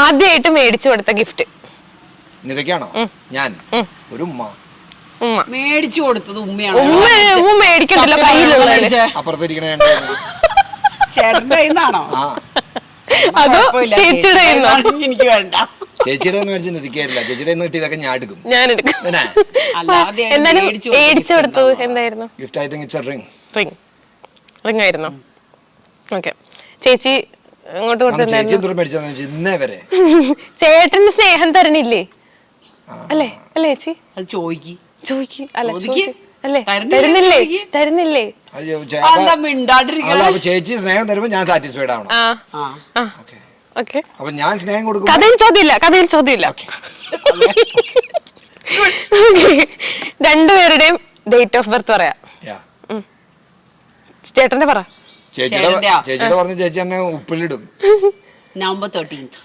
ആദ്യമായിട്ട് മേടിച്ചു കൊടുത്ത ഗിഫ്റ്റ്? ഇതൊക്കെയാണോ? ഞാൻ ഒരു ഉമ്മ മേടിച്ചു കൊടുത്തത് ഉമ്മയാണ്. ഉമ്മ മേടിക്കണ്ടല്ലോ കയ്യിലുള്ള. അപ്പുറത്തിരിക്കണ ചേട്ടന്റെ കയ്യിന്നാണോ? അതോ ചേച്ചിയുടെ കയ്യിന്നോ? എനിക്ക് വേണ്ട. ചേച്ചിയുടെ മേടിച്ച് നിധിക്കാറില്ല. ചേച്ചിയുടെ കിട്ടിയതൊക്കെ ഞാൻ എടുക്കും. എന്തായാലും മേടിച്ചു കൊടുത്തത് എന്തായിരുന്നു? Gift I think it's A ring. Ring ആയിരുന്നു. ഓക്കെ. ചേച്ചി അങ്ങോട്ട് ചേട്ടന് സ്നേഹം തരണില്ലേ? അല്ലേ അല്ലേ ചേച്ചി? അത് ചോദിക്ക്. അല്ലേ തരുന്നില്ലേ? ചേച്ചി സ്നേഹം തരുമ്പോ ഞാൻ സാറ്റിസ്ഫൈഡ് ആവണം. അപ്പൊ ഞാൻ സ്നേഹം കൊടുക്കും. കഥയിൽ ചോദ്യമില്ല. രണ്ടുപേരുടെയും ഡേറ്റ് ഓഫ് ബർത്ത് പറയാം. ചേട്ടന്റെ പറ. ചേച്ചിയുടെ പറഞ്ഞ ചേച്ചി എന്നെ ഉപ്പിലിടും. November 13th.